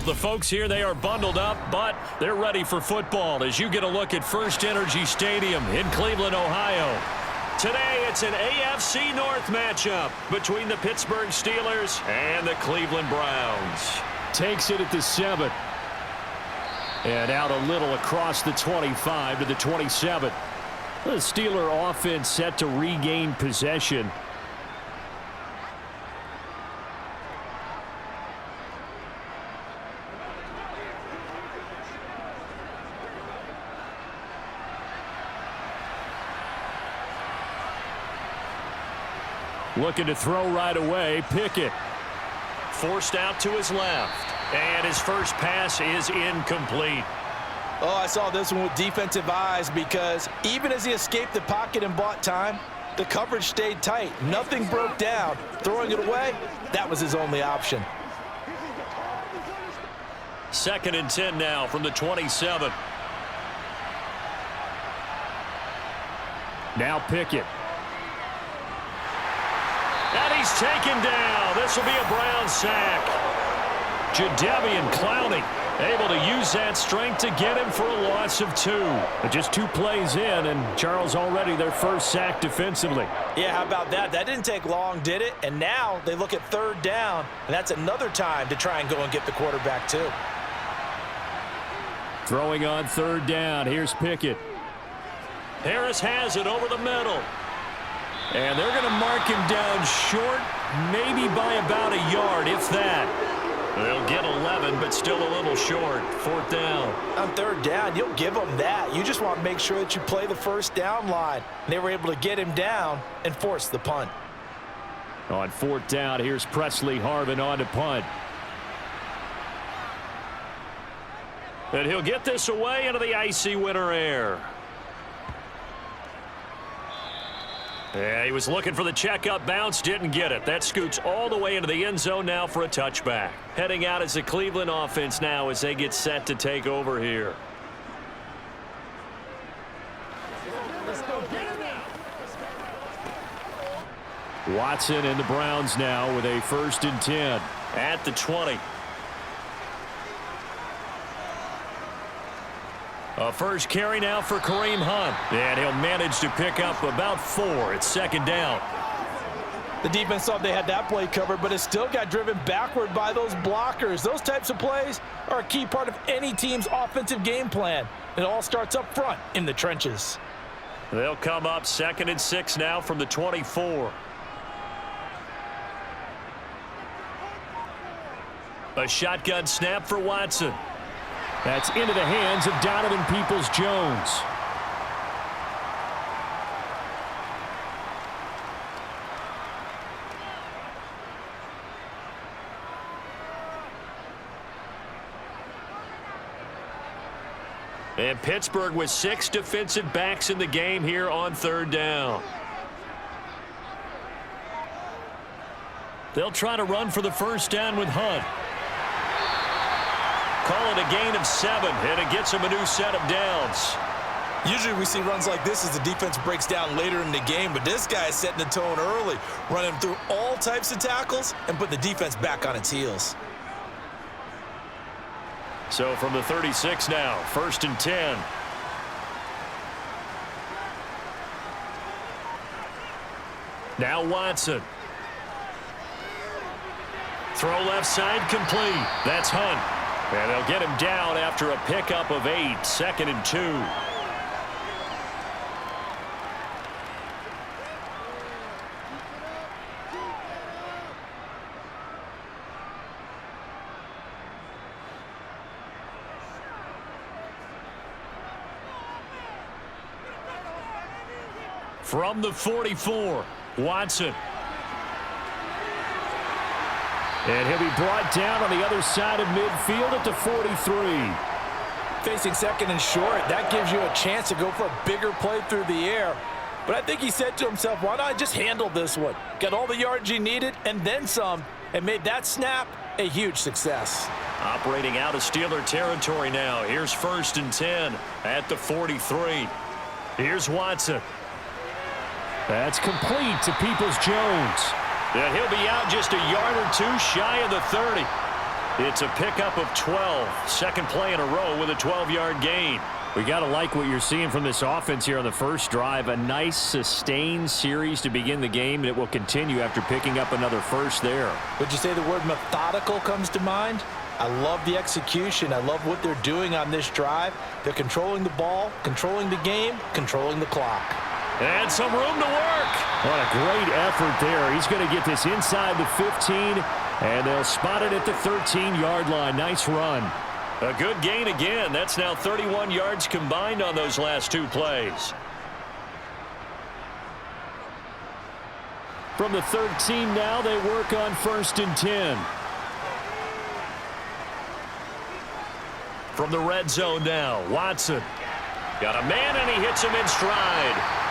The folks here, they are bundled up, but they're ready for football as you get a look at First Energy Stadium in Cleveland, Ohio. Today, it's an AFC North matchup between the Pittsburgh Steelers and the Cleveland Browns. Takes it at the 7. And out a little across the 25 to the 27. The Steeler offense set to regain possession. Looking to throw right away. Pickett. Forced out to his left. And his first pass is incomplete. Oh, I saw this one with defensive eyes because even as he escaped the pocket and bought time, the coverage stayed tight. Nothing broke down. Throwing it away, that was his only option. 2nd and 10 now from the 27. Now Pickett. And he's taken down. This will be a Brown sack. Jadeveon Clowney able to use that strength to get him for a loss of 2. But just 2 plays in, and Charles already their first sack defensively. Yeah, how about that? That didn't take long, did it? And now they look at 3rd down, and that's another time to try and go and get the quarterback too. Throwing on 3rd down. Here's Pickett. Harris has it over the middle. And they're going to mark him down short, maybe by about a yard, if that. They'll get 11, but still a little short. 4th down. On 3rd down, you'll give them that. You just want to make sure that you play the first down line. They were able to get him down and force the punt. On 4th down, here's Presley Harvin on to punt. And he'll get this away into the icy winter air. Yeah, he was looking for the checkup bounce, didn't get it. That scoots all the way into the end zone now for a touchback. Heading out as the Cleveland offense now as they get set to take over here. Watson and the Browns now with a 1st and 10. At the 20. A first carry now for Kareem Hunt. And he'll manage to pick up about 4. It's 2nd down. The defense thought they had that play covered, but it still got driven backward by those blockers. Those types of plays are a key part of any team's offensive game plan. It all starts up front in the trenches. They'll come up 2nd and 6 now from the 24. A shotgun snap for Watson. That's into the hands of Donovan Peoples-Jones. And Pittsburgh with 6 defensive backs in the game here on 3rd down. They'll try to run for the first down with Hunt. Call it a gain of 7, and it gets him a new set of downs. Usually we see runs like this as the defense breaks down later in the game, but this guy is setting the tone early, running through all types of tackles and put the defense back on its heels. So from the 36 now, 1st and 10. Now Watson. Throw left side complete. That's Hunt. And they'll get him down after a pickup of 8. 2nd and 2. From the 44, Watson. And he'll be brought down on the other side of midfield at the 43. Facing 2nd and short, that gives you a chance to go for a bigger play through the air. But I think he said to himself, why not just handle this one? Got all the yards he needed and then some, and made that snap a huge success. Operating out of Steeler territory now. Here's 1st and 10 at the 43. Here's Watson. That's complete to Peoples-Jones. And he'll be out just a yard or 2 shy of the 30. It's a pickup of 12. Second play in a row with a 12-yard gain. We got to like what you're seeing from this offense here on the first drive. A nice sustained series to begin the game, and it will continue after picking up another first there. Would you say the word methodical comes to mind? I love the execution. I love what they're doing on this drive. They're controlling the ball, controlling the game, controlling the clock. And some room to work. What a great effort there. He's going to get this inside the 15, and they'll spot it at the 13-yard line. Nice run. A good gain again. That's now 31 yards combined on those last two plays. From the 13 now, they work on 1st and 10. From the red zone now, Watson. Got a man, and he hits him in stride.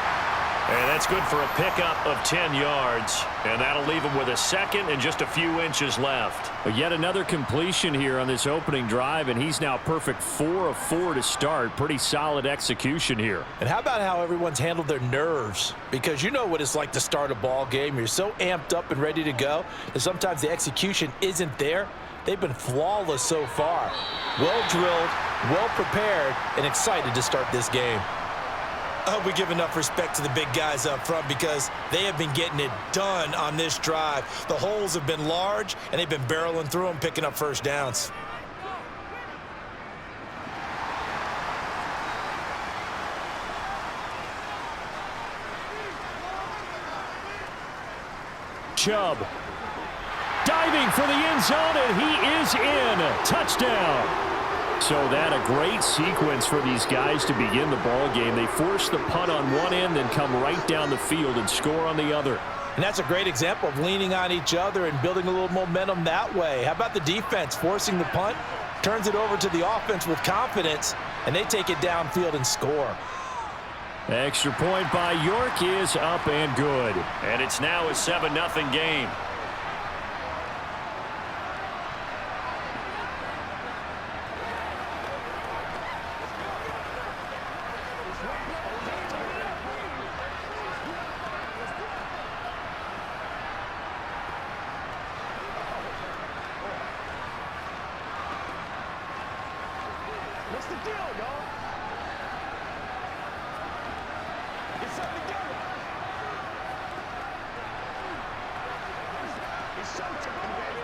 And that's good for a pickup of 10 yards. And that'll leave him with a second and just a few inches left. But yet another completion here on this opening drive, and he's now perfect 4 of 4 to start. Pretty solid execution here. And how about how everyone's handled their nerves? Because you know what it's like to start a ball game. You're so amped up and ready to go that sometimes the execution isn't there. They've been flawless so far. Well drilled, well prepared, and excited to start this game. I hope we give enough respect to the big guys up front because they have been getting it done on this drive. The holes have been large, and they've been barreling through them, picking up first downs. Chubb diving for the end zone, and he is in. Touchdown. So that a great sequence for these guys to begin the ball game. They force the punt on one end, then come right down the field and score on the other. And that's a great example of leaning on each other and building a little momentum that way. How about the defense forcing the punt, turns it over to the offense with confidence, and they take it downfield and score. Extra point by York is up and good. And it's now a 7-0 game. What's the deal, y'all? Get something together. It's showtime, baby.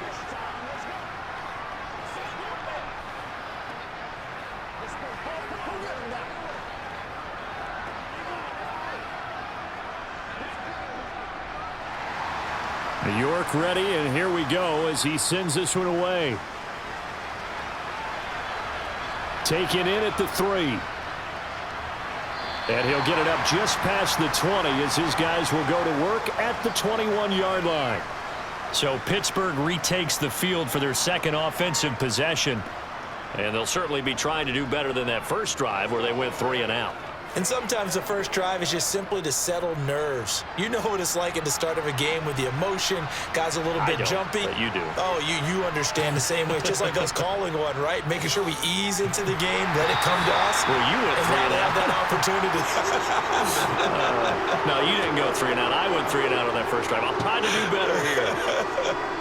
This time, let's go. Let's go. Who got that? York ready, and here we go as he sends this one away. Taken in at the 3. And he'll get it up just past the 20 as his guys will go to work at the 21-yard line. So Pittsburgh retakes the field for their second offensive possession. And they'll certainly be trying to do better than that first drive where they went 3 and out. And sometimes the first drive is just simply to settle nerves. You know what it's like at the start of a game with the emotion. Guys a little bit jumpy. But you do. Oh, you understand the same way. It's just like us calling one, right? Making sure we ease into the game, let it come to us. Well, you went 3 and out. Have that opportunity. No, you didn't go 3 and out. I went 3 and out on that first drive. I'll try to do better here.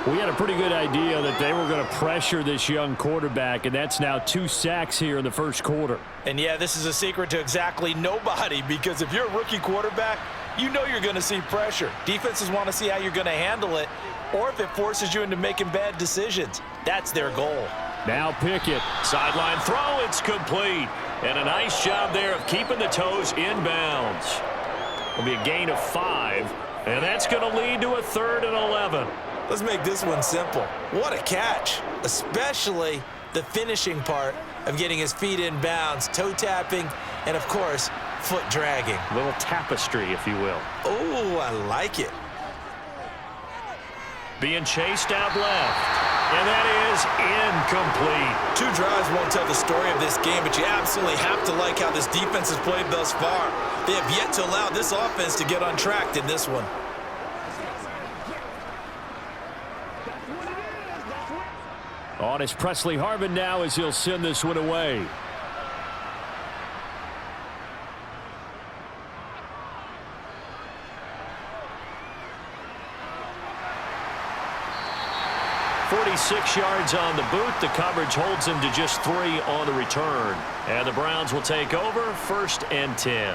We had a pretty good idea that they were going to pressure this young quarterback, and that's now 2 sacks here in the first quarter. And yeah, this is a secret to exactly nobody, because if you're a rookie quarterback, you know you're going to see pressure. Defenses want to see how you're going to handle it, or if it forces you into making bad decisions. That's their goal. Now Pickett. Sideline throw, it's complete. And a nice job there of keeping the toes inbounds. It'll be a gain of 5, and that's going to lead to a 3rd and 11. Let's make this one simple. What a catch, especially the finishing part of getting his feet in bounds, toe tapping, and of course, foot dragging. A little tapestry, if you will. Oh, I like it. Being chased out left. And that is incomplete. 2 drives won't tell the story of this game, but you absolutely have to like how this defense has played thus far. They have yet to allow this offense to get untracked in this one. On is Presley Harvin now as he'll send this one away. 46 yards on the boot. The coverage holds him to just 3 on the return. And the Browns will take over 1st and 10.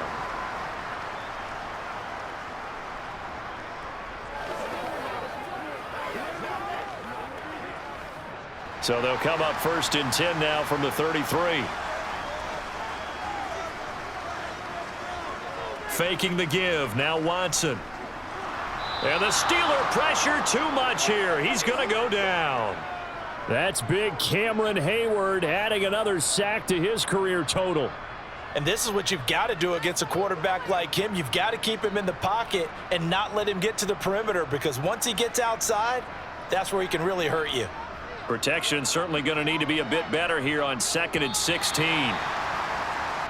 So they'll come up 1st and 10 now from the 33. Faking the give. Now Watson. And the Steeler pressure too much here. He's going to go down. That's big Cameron Hayward adding another sack to his career total. And this is what you've got to do against a quarterback like him. You've got to keep him in the pocket and not let him get to the perimeter, because once he gets outside, that's where he can really hurt you. Protection certainly going to need to be a bit better here on 2nd and 16.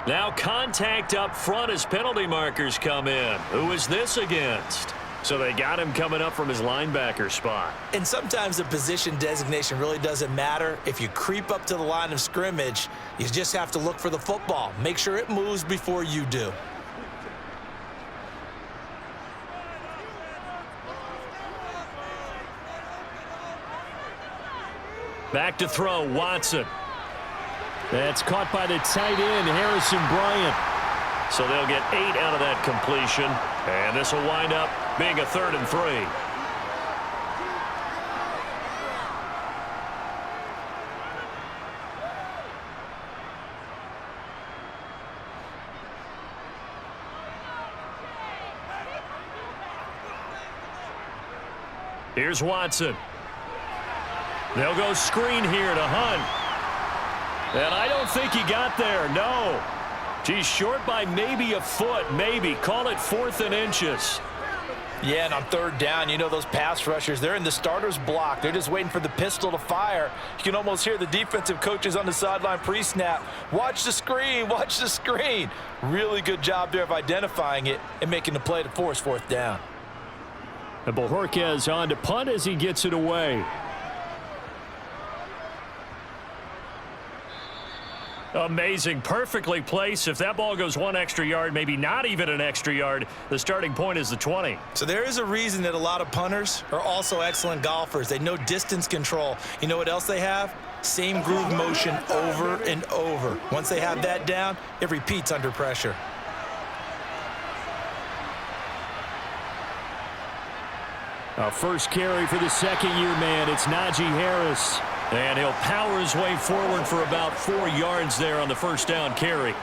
Now contact up front as penalty markers come in. Who is this against? So they got him coming up from his linebacker spot. And sometimes the position designation really doesn't matter. If you creep up to the line of scrimmage, you just have to look for the football. Make sure it moves before you do. Back to throw, Watson. That's caught by the tight end, Harrison Bryant. So they'll get 8 out of that completion. And this will wind up being a 3rd and 3. Here's Watson. They'll go screen here to Hunt. And I don't think he got there, no. He's short by maybe a foot, maybe. Call it 4th and inches. Yeah, and on 3rd down, you know those pass rushers, they're in the starter's block. They're just waiting for the pistol to fire. You can almost hear the defensive coaches on the sideline pre-snap. Watch the screen, watch the screen. Really good job there of identifying it and making the play to force 4th down. And Bojorquez on to punt as he gets it away. Amazing, perfectly placed. If that ball goes 1 extra yard, maybe not even an extra yard, the starting point is the 20. So there is a reason that a lot of punters are also excellent golfers. They know distance control. You know what else they have? Same groove motion over and over. Once they have that down, it repeats under pressure. Our first carry for the second-year man. It's Najee Harris. And he'll power his way forward for about 4 yards there on the 1st down carry.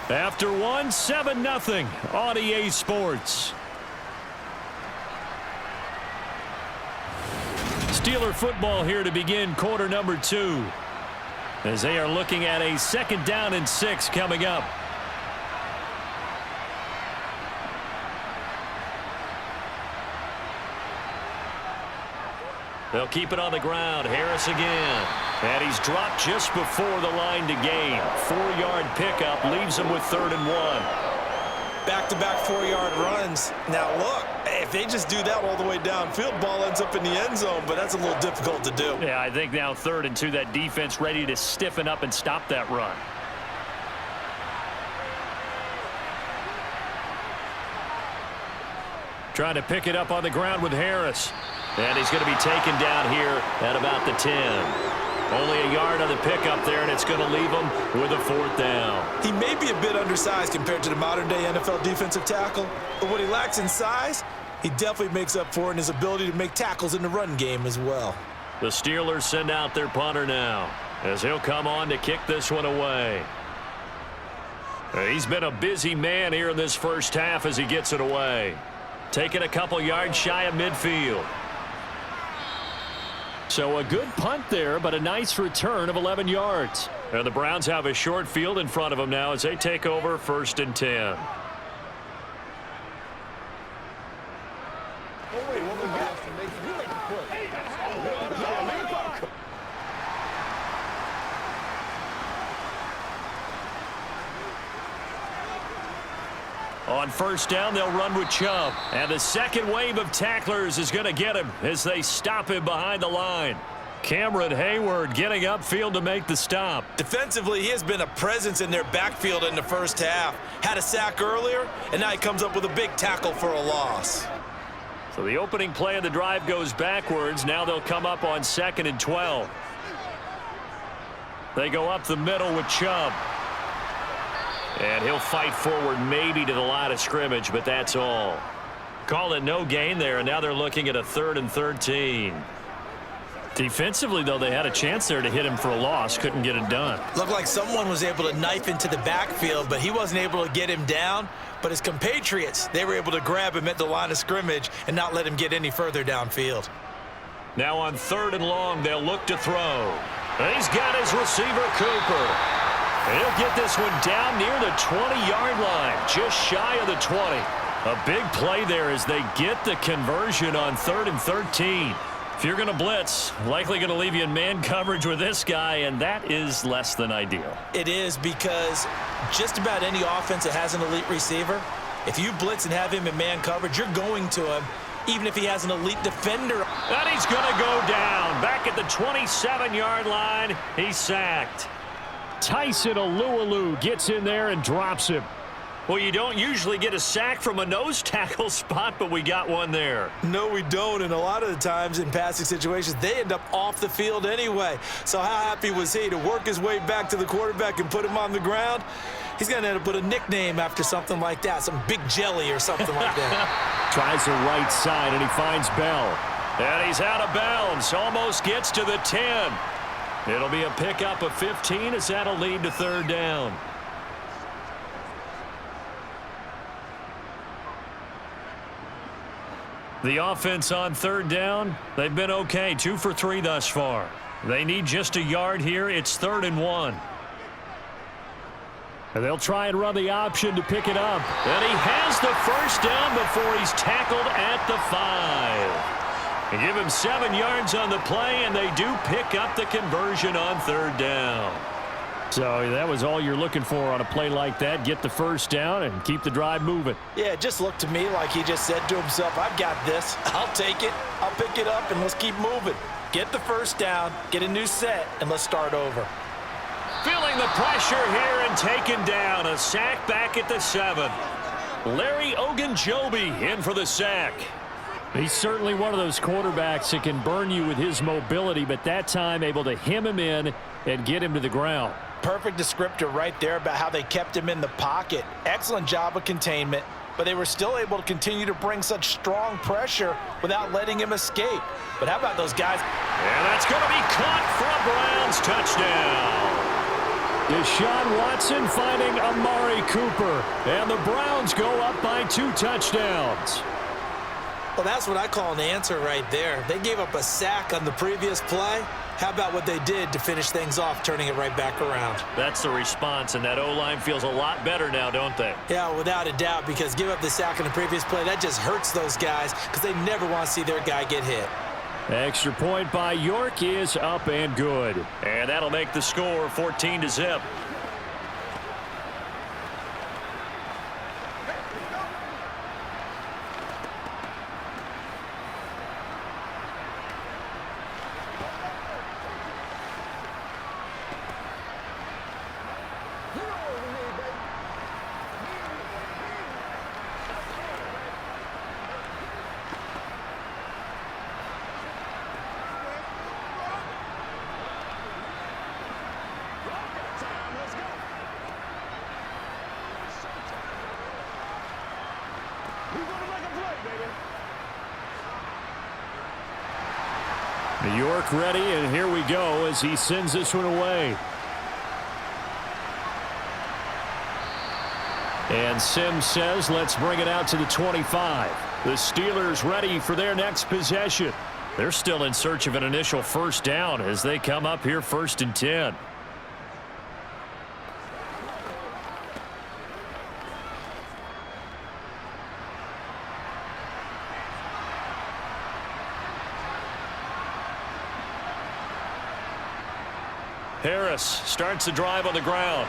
After 1, 7-0 on EA Sports. Steeler football here to begin quarter number 2. As they are looking at a 2nd down and 6 coming up. They'll keep it on the ground. Harris again. And he's dropped just before the line to gain. 4-yard pickup leaves him with 3rd and 1. Back-to-back 4-yard runs. Now, look, if they just do that all the way downfield, ball ends up in the end zone, but that's a little difficult to do. Yeah, I think now 3rd and 2, that defense ready to stiffen up and stop that run. Trying to pick it up on the ground with Harris. And he's going to be taken down here at about the 10. Only a yard on the pickup there, and it's going to leave him with a 4th down. He may be a bit undersized compared to the modern-day NFL defensive tackle, but what he lacks in size, he definitely makes up for in his ability to make tackles in the run game as well. The Steelers send out their punter now, as he'll come on to kick this one away. He's been a busy man here in this first half as he gets it away. Taking a couple yards shy of midfield. So a good punt there, but a nice return of 11 yards. And the Browns have a short field in front of them now as they take over 1st and 10. On 1st down, they'll run with Chubb. And the second wave of tacklers is going to get him as they stop him behind the line. Cameron Hayward getting upfield to make the stop. Defensively, he has been a presence in their backfield in the first half. Had a sack earlier, and now he comes up with a big tackle for a loss. So the opening play of the drive goes backwards. Now they'll come up on 2nd and 12. They go up the middle with Chubb. And he'll fight forward maybe to the line of scrimmage, but that's all. Call it no gain there, and now they're looking at a 3rd and 13. Defensively, though, they had a chance there to hit him for a loss. Couldn't get it done. Looked like someone was able to knife into the backfield, but he wasn't able to get him down. But his compatriots, they were able to grab him at the line of scrimmage and not let him get any further downfield. Now on 3rd and long, they'll look to throw. And he's got his receiver, Cooper. And he'll get this one down near the 20-yard line, just shy of the 20. A big play there as they get the conversion on 3rd and 13. If you're going to blitz, likely going to leave you in man coverage with this guy, and that is less than ideal. It is, because just about any offense that has an elite receiver, if you blitz and have him in man coverage, you're going to him, even if he has an elite defender. And he's going to go down. Back at the 27-yard line, he's sacked. Tyson Alualu gets in there and drops him. Well, you don't usually get a sack from a nose tackle spot, but we got one there. No, we don't, and a lot of the times in passing situations, they end up off the field anyway. So how happy was he to work his way back to the quarterback and put him on the ground? He's going to end up with a nickname after something like that, some Big Jelly or something like that. Tries the right side, and he finds Bell. And he's out of bounds, almost gets to the 10. It'll be a pickup of 15 as that'll lead to 3rd down. The offense on 3rd down, they've been okay, 2 for 3 thus far. They need just a yard here. It's 3rd and 1. And they'll try and run the option to pick it up. And he has the 1st down before he's tackled at the 5. They give him 7 yards on the play, and they do pick up the conversion on 3rd down. So that was all you're looking for on a play like that. Get the 1st down and keep the drive moving. Yeah, it just looked to me like he just said to himself, I've got this. I'll take it. I'll pick it up, and let's keep moving. Get the 1st down, get a new set, and let's start over. Feeling the pressure here and taken down. A sack back at the 7. Larry Ogunjobi in for the sack. He's certainly one of those quarterbacks that can burn you with his mobility, but that time able to hem him in and get him to the ground. Perfect descriptor right there about how they kept him in the pocket. Excellent job of containment, but they were still able to continue to bring such strong pressure without letting him escape. But how about those guys? And that's going to be caught for a Browns touchdown. Deshaun Watson finding Amari Cooper, and the Browns go up by 2 touchdowns. Well, that's what I call an answer right there. They gave up a sack on the previous play. How about what they did to finish things off, turning it right back around? That's the response, and that O-line feels a lot better now, don't they? Yeah, without a doubt, because give up the sack on the previous play, that just hurts those guys because they never want to see their guy get hit. Extra point by York is up and good. And that'll make the score 14-0. New York ready, and here we go as he sends this one away. And Sims says, let's bring it out to the 25. The Steelers ready for their next possession. They're still in search of an initial 1st down as they come up here 1st and 10. Harris starts the drive on the ground.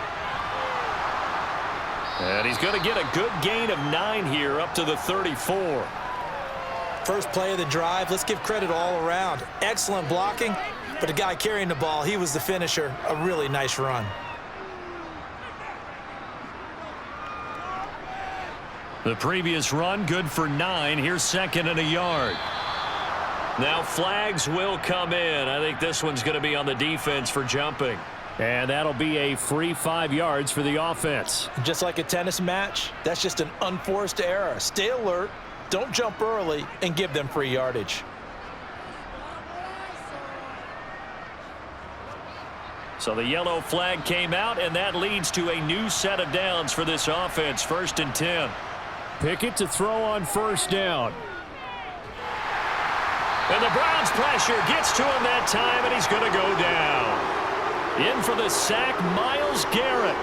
And he's going to get a good gain of 9 here up to the 34. First play of the drive, let's give credit all around. Excellent blocking, but the guy carrying the ball, he was the finisher. A really nice run. The previous run, good for 9. Here's 2nd and a yard. Now flags will come in. I think this one's going to be on the defense for jumping. And that'll be a free 5 yards for the offense. Just like a tennis match, that's just an unforced error. Stay alert, don't jump early, and give them free yardage. So the yellow flag came out, and that leads to a new set of downs for this offense. 1st and 10. Pickett to throw on 1st down. And the Browns pressure gets to him that time, and he's going to go down. In for the sack, Myles Garrett.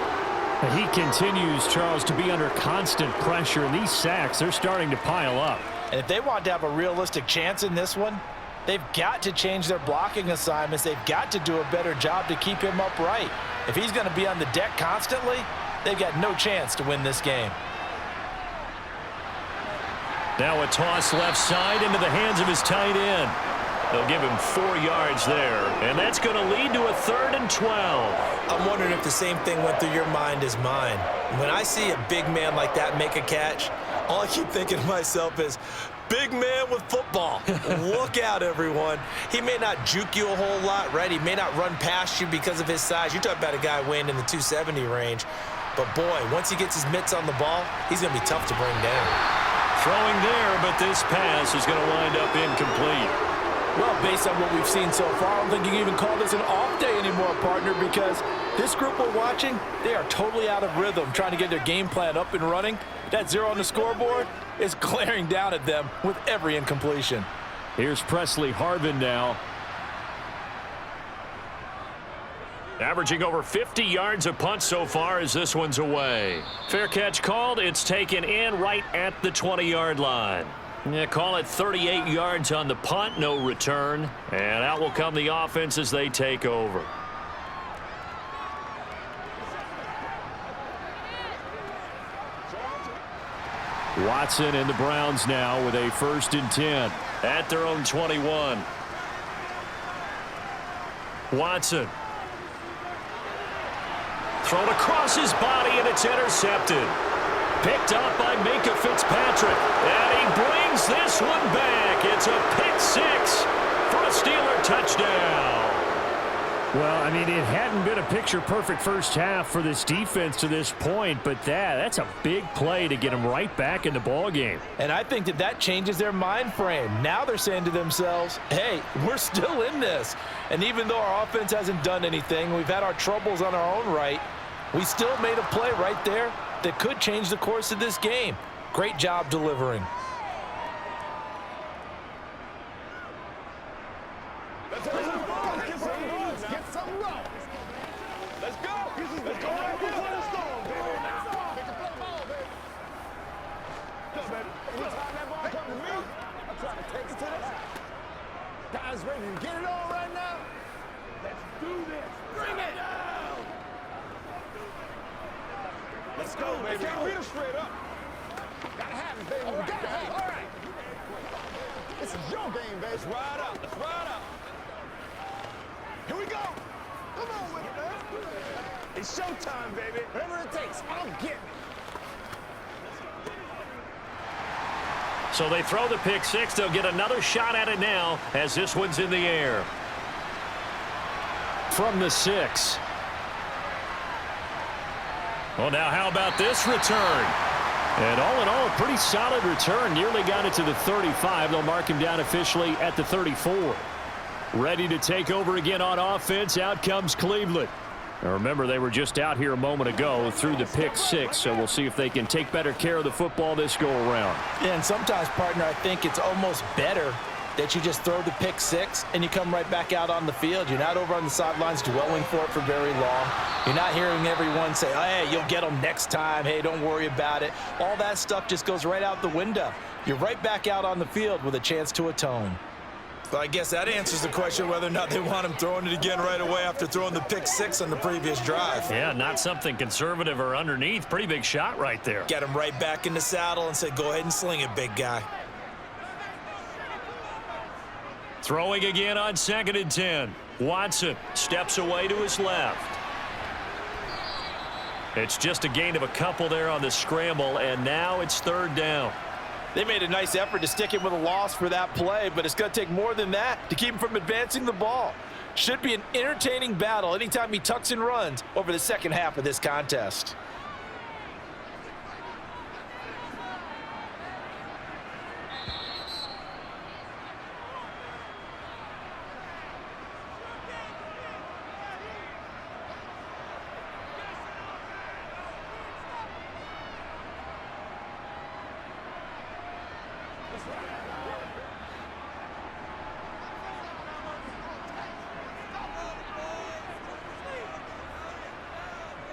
He continues, Charles, to be under constant pressure, and these sacks, they're starting to pile up. And if they want to have a realistic chance in this one, they've got to change their blocking assignments. They've got to do a better job to keep him upright. If he's going to be on the deck constantly, they've got no chance to win this game. Now a toss left side into the hands of his tight end. They'll give him 4 yards there, and that's going to lead to a 3rd and 12. I'm wondering if the same thing went through your mind as mine. When I see a big man like that make a catch, all I keep thinking to myself is, big man with football. Look out, everyone. He may not juke you a whole lot, right? He may not run past you because of his size. You're talking about a guy weighing in the 270 range. But, boy, once he gets his mitts on the ball, he's going to be tough to bring down. Throwing there, but this pass is going to wind up incomplete. Well, based on what we've seen so far, I don't think you can even call this an off day anymore, partner, because this group we're watching, they are totally out of rhythm, trying to get their game plan up and running. That 0 on the scoreboard is glaring down at them with every incompletion. Here's Presley Harvin now. Averaging over 50 yards a punt so far as this one's away. Fair catch called. It's taken in right at the 20-yard line. Yeah, call it 38 yards on the punt, no return. And out will come the offense as they take over. Watson and the Browns now with a 1st and 10. At their own 21. Watson. Thrown across his body, and it's intercepted. Picked up by Minka Fitzpatrick. And he brings this one back. It's a pick 6 for a Steeler touchdown. Well, I mean, it hadn't been a picture-perfect first half for this defense to this point, but that's a big play to get them right back in the ballgame. And I think that changes their mind frame. Now they're saying to themselves, hey, we're still in this. And even though our offense hasn't done anything, we've had our troubles on our own right, we still made a play right there that could change the course of this game. Great job delivering. Let's go. Get some run. Let's go. Let's go right before the storm, baby. Get the ball, baby. Go, baby. Every time that ball comes to me, I'm trying to take it to the guys ready to get it on right now. Let's do this. Bring it down. Let's go, baby. They can't beat us straight up. Gotta have it, baby. We gotta have it. All right. This is your game, baby. Let's ride out. Let's ride out. Here we go. Come on with it, man. It's showtime, baby. Whatever it takes, I'll get it. So they throw the pick 6. They'll get another shot at it now as this one's in the air. From the 6. Well, now how about this return? And all in all, a pretty solid return. Nearly got it to the 35. They'll mark him down officially at the 34. Ready to take over again on offense. Out comes Cleveland. Now remember, they were just out here a moment ago through the pick 6, so we'll see if they can take better care of the football this go-around. Yeah, and sometimes, partner, I think it's almost better that you just throw the pick 6 and you come right back out on the field. You're not over on the sidelines dwelling for it for very long. You're not hearing everyone say, oh, hey, you'll get them next time. Hey, don't worry about it. All that stuff just goes right out the window. You're right back out on the field with a chance to atone. Well, I guess that answers the question whether or not they want him throwing it again right away after throwing the pick 6 on the previous drive. Yeah, not something conservative or underneath. Pretty big shot right there. Get him right back in the saddle and say, go ahead and sling it, big guy. Throwing again on 2nd and 10. Watson steps away to his left. It's just a gain of a couple there on the scramble, and now it's 3rd down. They made a nice effort to stick it with a loss for that play, but it's going to take more than that to keep him from advancing the ball. Should be an entertaining battle anytime he tucks and runs over the second half of this contest.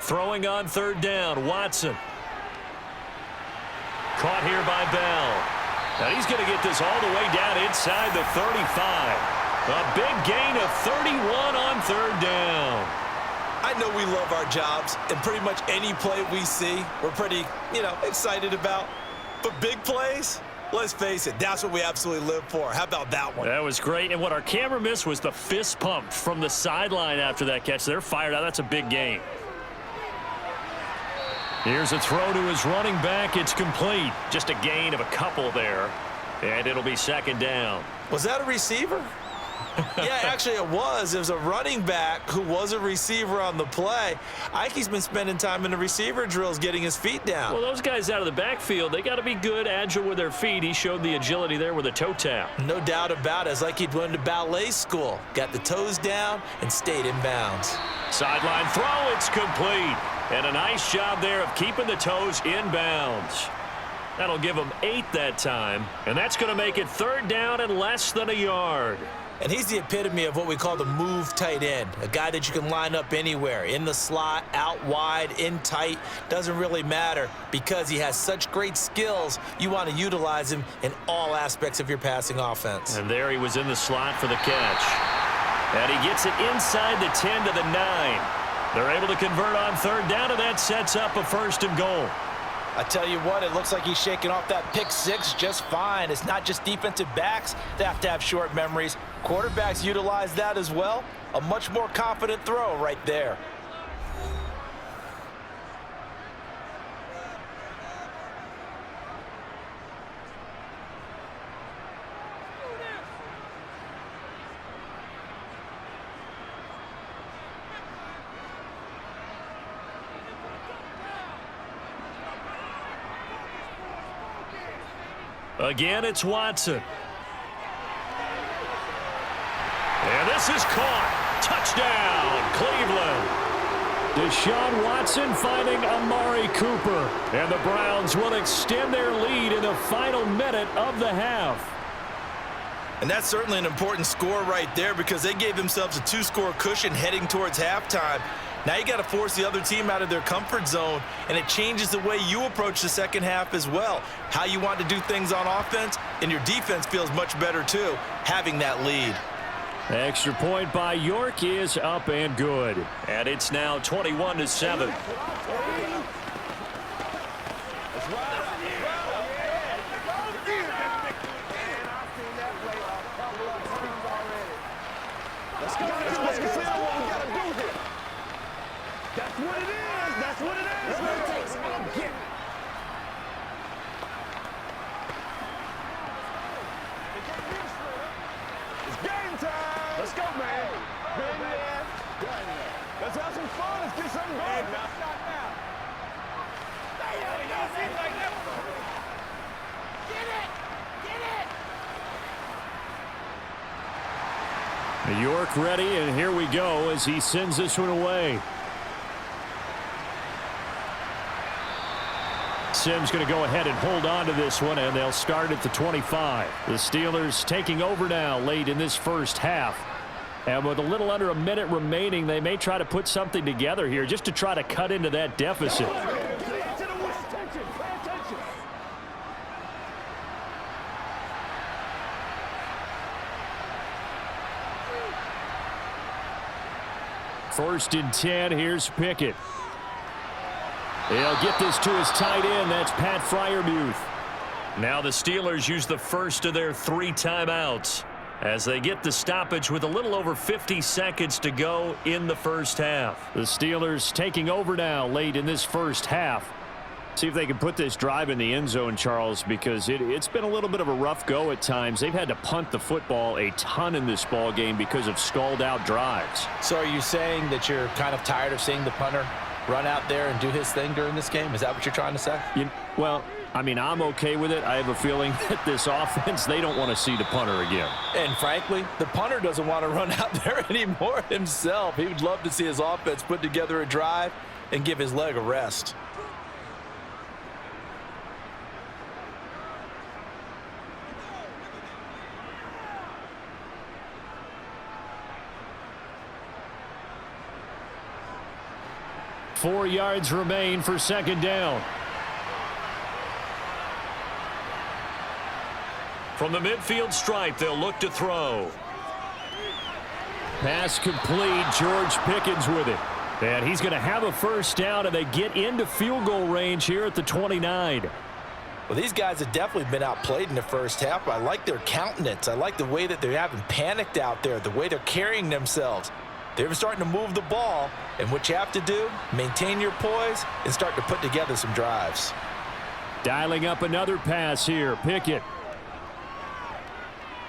Throwing on 3rd down, Watson. Caught here by Bell. And he's going to get this all the way down inside the 35. A big gain of 31 on 3rd down. I know we love our jobs, and pretty much any play we see, we're pretty, excited about. But big plays, let's face it, that's what we absolutely live for. How about that one? That was great, and what our camera missed was the fist pump from the sideline after that catch. They're fired out. That's a big gain. Here's a throw to his running back. It's complete. Just a gain of a couple there, and it'll be 2nd down. Was that a receiver? Yeah, actually it was. It was a running back who was a receiver on the play. Ike's been spending time in the receiver drills getting his feet down. Well, those guys out of the backfield, they got to be good, agile with their feet. He showed the agility there with a toe tap. No doubt about it. It's like he'd went to ballet school. Got the toes down and stayed in bounds. Sideline throw, it's complete. And a nice job there of keeping the toes in bounds. That'll give him 8 that time. And that's going to make it 3rd down and less than a yard. And he's the epitome of what we call the move tight end. A guy that you can line up anywhere. In the slot, out wide, in tight. Doesn't really matter because he has such great skills. You want to utilize him in all aspects of your passing offense. And there he was in the slot for the catch. And he gets it inside the 10 to the 9. They're able to convert on 3rd down, and that sets up a 1st and goal. I tell you what, it looks like he's shaking off that pick 6 just fine. It's not just defensive backs that have to have short memories. Quarterbacks utilize that as well. A much more confident throw right there. Again, it's Watson. And this is caught. Touchdown, Cleveland. Deshaun Watson finding Amari Cooper. And the Browns will extend their lead in the final minute of the half. And that's certainly an important score right there because they gave themselves a 2-score cushion heading towards halftime. Now you got to force the other team out of their comfort zone, and it changes the way you approach the second half as well. How you want to do things on offense, and your defense feels much better too, having that lead. Extra point by York is up and good. And it's now 21-7. That's what it is. That's what it is. It's game time. Let's go, man. Been there, done that. Let's have some fun. Let's get something going. Now. Get it. Get it. York ready, and here we go as he sends this one away. Simms going to go ahead and hold on to this one, and they'll start at the 25. The Steelers taking over now late in this first half. And with a little under a minute remaining, they may try to put something together here just to try to cut into that deficit. First and 10, here's Pickett. He'll get this to his tight end. That's Pat Freiermuth. Now the Steelers use the first of their 3 timeouts. as they get the stoppage with a little over 50 seconds to go in the first half. The Steelers taking over now late in this first half. See if they can put this drive in the end zone, Charles, because it's been a little bit of a rough go at times. They've had to punt the football a ton in this ball game because of stalled-out drives. So are you saying that you're kind of tired of seeing the punter run out there and do his thing during this game? Is that what you're trying to say? Well, I mean, I'm okay with it. I have a feeling that this offense, they don't want to see the punter again. And frankly, the punter doesn't want to run out there anymore himself. He would love to see his offense put together a drive and give his leg a rest. Four yards remain for second down. From the midfield stripe, they'll look to throw. Pass complete. George Pickens with it. And he's going to have a first down, and they get into field goal range here at the 29. Well, these guys have definitely been outplayed in the first half, but I like their countenance. I like the way that they haven't panicked out there, the way they're carrying themselves. They're starting to move the ball, and what you have to do, maintain your poise and start to put together some drives. Dialing up another pass here. Pickett.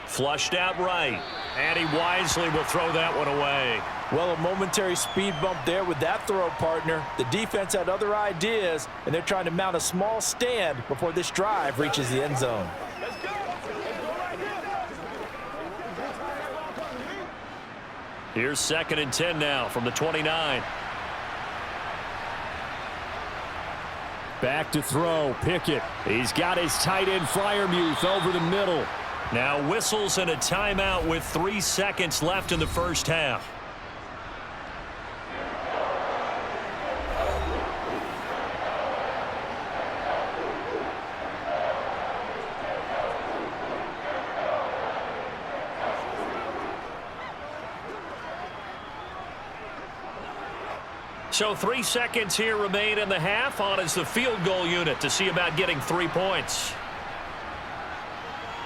Flushed out right, and he wisely will throw that one away. Well, a momentary speed bump there with that throw, partner. The defense had other ideas, and they're trying to mount a small stand before this drive reaches the end zone. Here's 2nd and 10 now from the 29. Back to throw. Pickett. He's got his tight end Freiermuth over the middle. Now whistles and a timeout with 3 seconds left in the first half. So 3 seconds here remain in the half. On is the field goal unit to see about getting 3 points.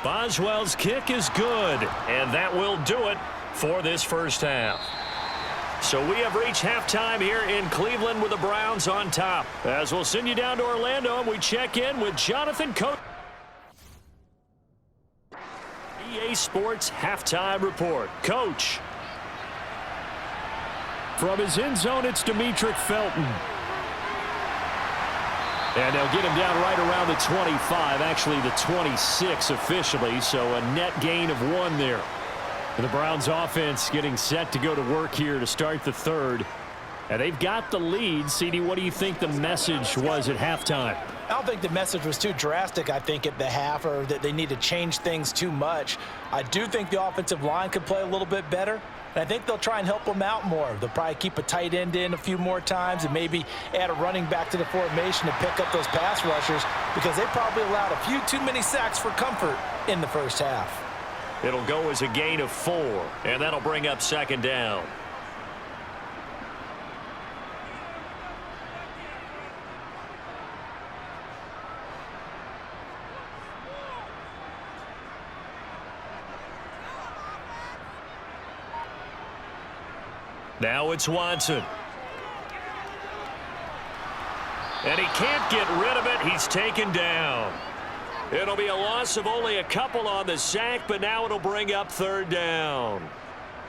Boswell's kick is good, and that will do it for this first half. So we have reached halftime here in Cleveland with the Browns on top. As we'll send you down to Orlando, and we check in with Jonathan Coach. EA Sports Halftime Report. Coach. From his end zone, it's Demetric Felton. And they'll get him down right around the 25, actually the 26 officially, so a net gain of 1 there. And the Browns offense getting set to go to work here to start the third. And they've got the lead. CD, what do you think the message was at halftime? I don't think the message was too drastic, I think, at the half, or that they need to change things too much. I do think the offensive line could play a little bit better. And I think they'll try and help them out more. They'll probably keep a tight end in a few more times and maybe add a running back to the formation to pick up those pass rushers, because they probably allowed a few too many sacks for comfort in the first half. It'll go as a gain of 4, and that'll bring up 2nd down. Now it's Watson. And he can't get rid of it. He's taken down. It'll be a loss of only a couple on the sack, but now it'll bring up 3rd down.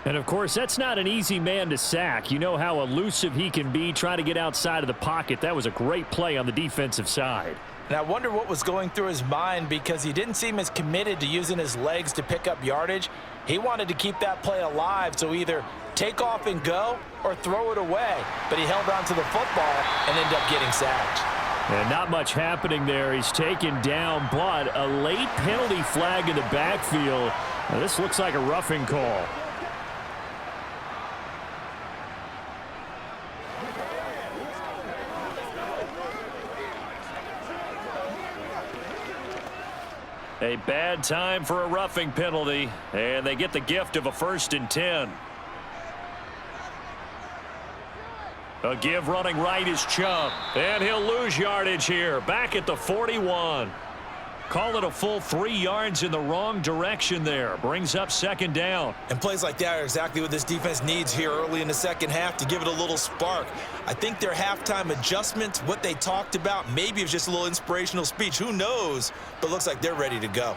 And, of course, that's not an easy man to sack. You know how elusive he can be, trying to get outside of the pocket. That was a great play on the defensive side. And I wonder what was going through his mind, because he didn't seem as committed to using his legs to pick up yardage. He wanted to keep that play alive, so either take off and go or throw it away. But he held on to the football and ended up getting sacked. And not much happening there. He's taken down, but a late penalty flag in the backfield. Now, this looks like a roughing call. A bad time for a roughing penalty, and they get the gift of a 1st and 10. A give running right is Chubb, and he'll lose yardage here, back at the 41. Call it a full 3 yards in the wrong direction there. Brings up second down. And plays like that are exactly what this defense needs here early in the second half to give it a little spark. I think their halftime adjustments, what they talked about, maybe it's just a little inspirational speech. Who knows? But looks like they're ready to go.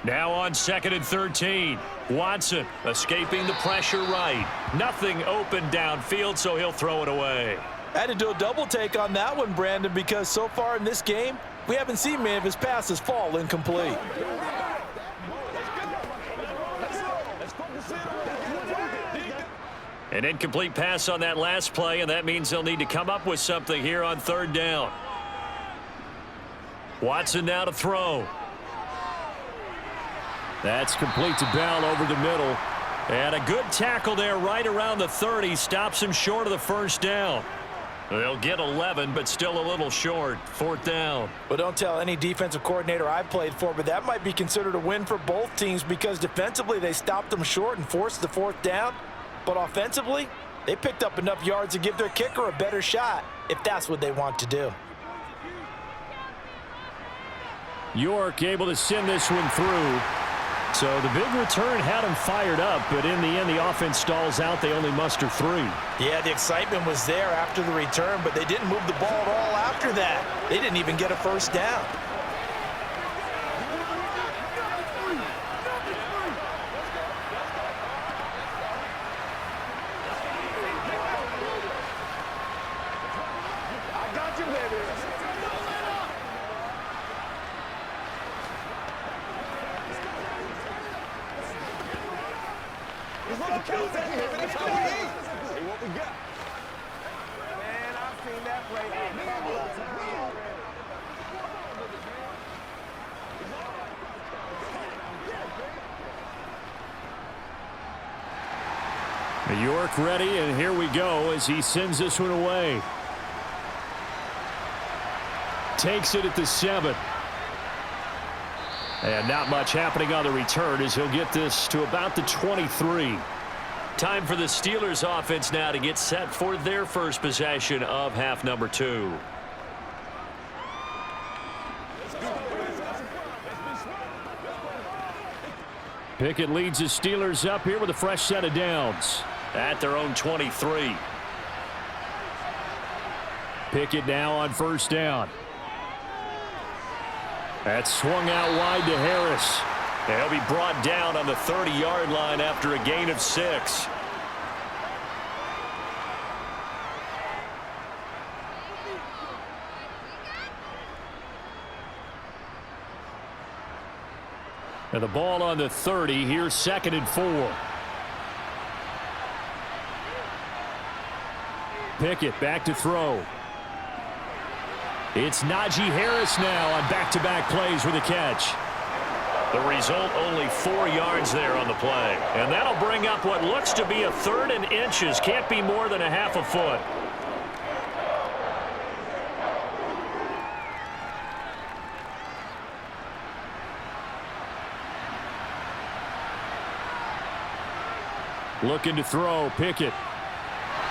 Now on 2nd and 13. Watson escaping the pressure right. Nothing open downfield, so he'll throw it away. I had to do a double take on that one, Brandon, because so far in this game, we haven't seen many of his passes fall incomplete. An incomplete pass on that last play, and that means they'll need to come up with something here on 3rd down. Watson now to throw. That's complete to Bell over the middle. And a good tackle there right around the 30. Stops him short of the first down. They'll get 11, but still a little short. 4th down. Well, don't tell any defensive coordinator I've played for, but that might be considered a win for both teams because defensively they stopped them short and forced the 4th down. But offensively, they picked up enough yards to give their kicker a better shot if that's what they want to do. York able to send this one through. So the big return had him fired up, but in the end, the offense stalls out. They only muster 3. Yeah, the excitement was there after the return, but they didn't move the ball at all after that. They didn't even get a first down. I got you, baby. That's how we eat. See what we got. Man, I've seen that play. York ready, and here we go as he sends this one away. Takes it at the 7. And not much happening on the return as he'll get this to about the 23. Time for the Steelers offense now to get set for their first possession of half number 2. Pickett leads the Steelers up here with a fresh set of downs. At their own 23. Pickett now on 1st down. That's swung out wide to Harris. And he'll be brought down on the 30-yard line after a gain of 6. And the ball on the 30. Here's 2nd and 4. Pickett back to throw. It's Najee Harris now on back-to-back plays with a catch. The result, only 4 yards there on the play. And that'll bring up what looks to be a 3rd and inches. Can't be more than a half a foot. Looking to throw, Pickett.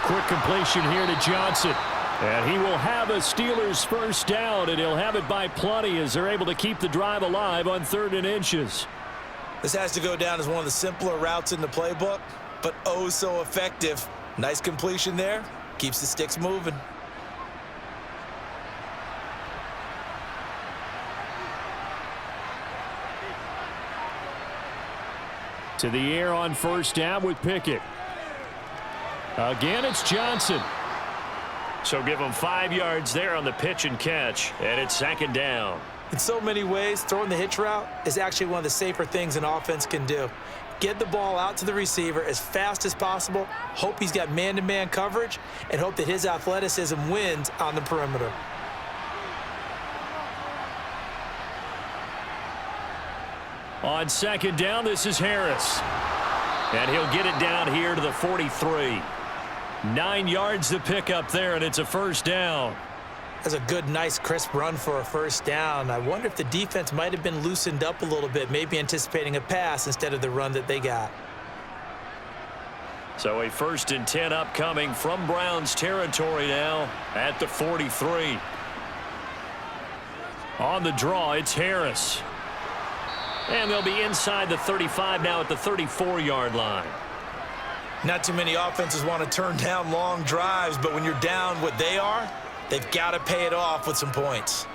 Quick completion here to Johnson. And he will have a Steelers first down, and he'll have it by plenty as they're able to keep the drive alive on 3rd and inches. This has to go down as one of the simpler routes in the playbook, but oh so effective. Nice completion there. Keeps the sticks moving. To the air on 1st down with Pickett. Again, it's Johnson. So give him 5 yards there on the pitch and catch, and it's 2nd down. In so many ways, throwing the hitch route is actually one of the safer things an offense can do. Get the ball out to the receiver as fast as possible, hope he's got man-to-man coverage, and hope that his athleticism wins on the perimeter. On 2nd down, this is Harris. And he'll get it down here to the 43. 9 yards to pick up there, and it's a first down. That's a good, nice, crisp run for a first down. I wonder if the defense might have been loosened up a little bit, maybe anticipating a pass instead of the run that they got. So a 1st and 10 upcoming from Browns territory now at the 43. On the draw, it's Harris. And they'll be inside the 35 now at the 34-yard line. Not too many offenses want to turn down long drives, but when you're down what they are, they've got to pay it off with some points.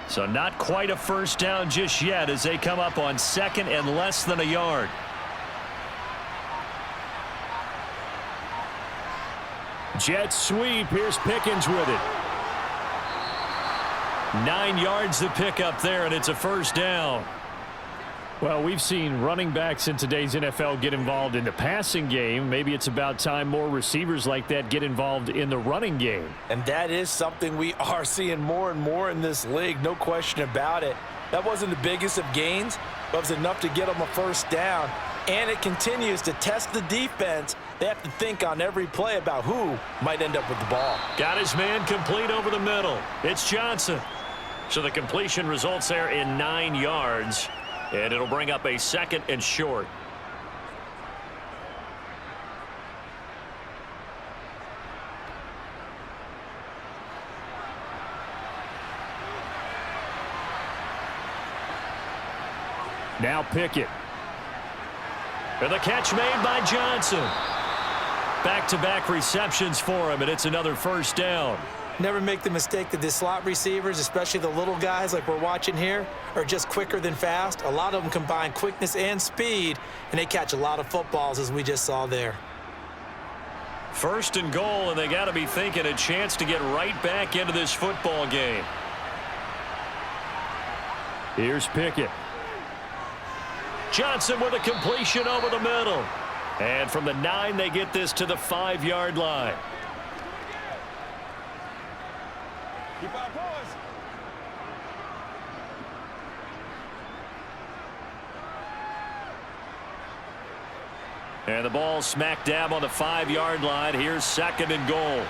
So not quite a first down just yet as they come up on second and less than a yard. Jet sweep. Here's Pickens with it. 9 yards to pick up there, and it's a first down. Well, we've seen running backs in today's NFL get involved in the passing game. Maybe it's about time more receivers like that get involved in the running game. And that is something we are seeing more and more in this league, no question about it. That wasn't the biggest of gains, but it was enough to get them a first down. And it continues to test the defense. They have to think on every play about who might end up with the ball. Got his man complete over the middle. It's Johnson. So the completion results there in 9 yards. And it'll bring up a second and short. Now Pickett. And the catch made by Johnson. Back-to-back receptions for him, and it's another first down. Never make the mistake that the slot receivers, especially the little guys like we're watching here, are just quicker than fast. A lot of them combine quickness and speed, and they catch a lot of footballs, as we just saw there. First and goal, and they got to be thinking a chance to get right back into this football game. Here's Pickett. Johnson with a completion over the middle. And from the 9, they get this to the 5-yard line. Keep our poise. And the ball smack dab on the 5-yard line. Here's second and goal.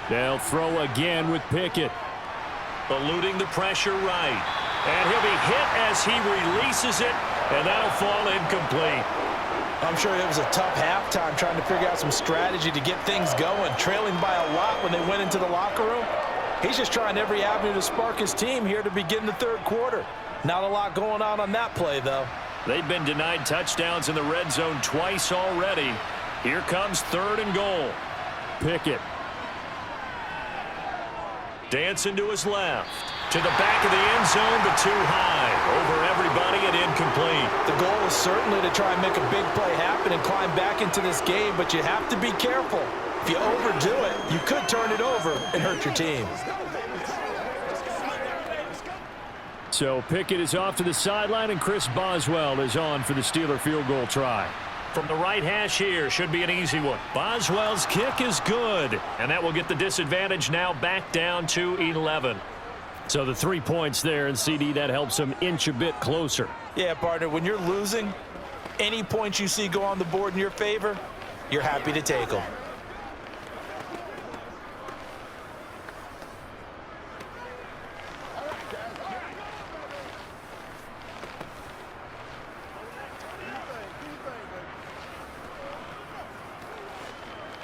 They'll throw again with Pickett. Eluding the pressure right. And he'll be hit as he releases it, and that'll fall incomplete. I'm sure it was a tough halftime trying to figure out some strategy to get things going, trailing by a lot when they went into the locker room. He's just trying every avenue to spark his team here to begin the third quarter. Not a lot going on that play, though. They've been denied touchdowns in the red zone twice already. Here comes third and goal. Pickett. Dancing to his left. To the back of the end zone, but too high. Over everybody and incomplete. The goal is certainly to try and make a big play happen and climb back into this game, but you have to be careful. If you overdo it, you could turn it over and hurt your team. So Pickett is off to the sideline, and Chris Boswell is on for the Steeler field goal try. From the right hash here, should be an easy one. Boswell's kick is good, and that will get the disadvantage now back down to 11. So the 3 points there, and CD, that helps them inch a bit closer. Yeah, partner, when you're losing, any points you see go on the board in your favor, you're happy to take them.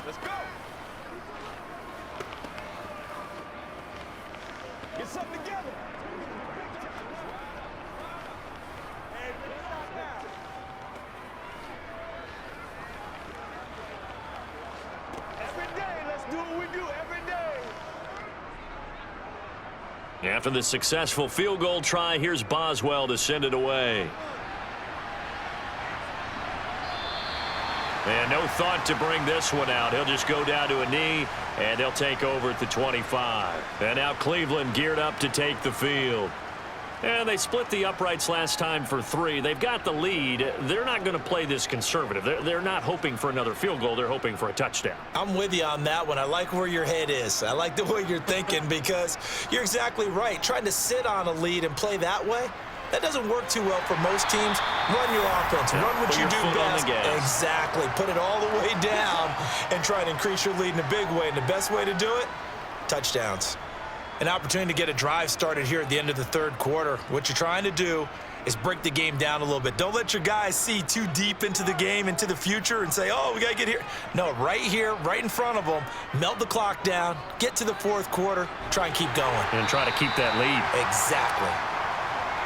Let's go. Get something together. Every day, let's do what we do every day. After the successful field goal try, here's Boswell to send it away. And no thought to bring this one out. He'll just go down to a knee, and they'll take over at the 25. And now Cleveland geared up to take the field. And they split the uprights last time for 3. They've got the lead. They're not going to play this conservative. They're not hoping for another field goal. They're hoping for a touchdown. I'm with you on that one. I like where your head is. I like the way you're thinking because you're exactly right. Trying to sit on a lead and play that way, that doesn't work too well for most teams. Run your offense. Run what you do best. Exactly. Put it all the way down and try and increase your lead in a big way. And the best way to do it, touchdowns. An opportunity to get a drive started here at the end of the third quarter. What you're trying to do is break the game down a little bit. Don't let your guys see too deep into the game, into the future, and say, oh, we got to get here. No, right here, right in front of them, melt the clock down, get to the fourth quarter, try and keep going. And try to keep that lead. Exactly.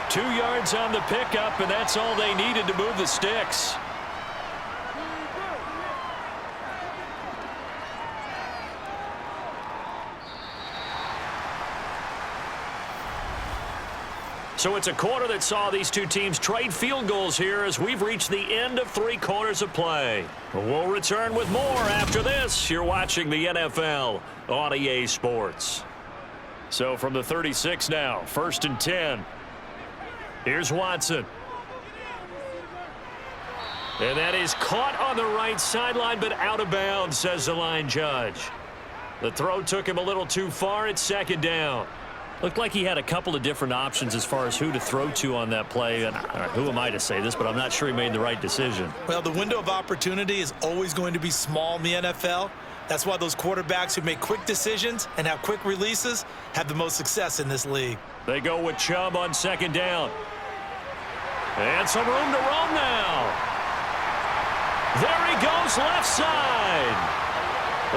2 yards on the pickup, and that's all they needed to move the sticks. So it's a quarter that saw these two teams trade field goals here as we've reached the end of 3 quarters of play. We'll return with more after this. You're watching the NFL on EA Sports. So from the 36 now, 1st and 10. Here's Watson. And that is caught on the right sideline, but out of bounds, says the line judge. The throw took him a little too far. It's 2nd down. Looked like he had a couple of different options as far as who to throw to on that play. And who am I to say this, but I'm not sure he made the right decision. Well, the window of opportunity is always going to be small in the NFL. That's why those quarterbacks who make quick decisions and have quick releases have the most success in this league. They go with Chubb on 2nd down. And some room to roam now. There he goes, left side.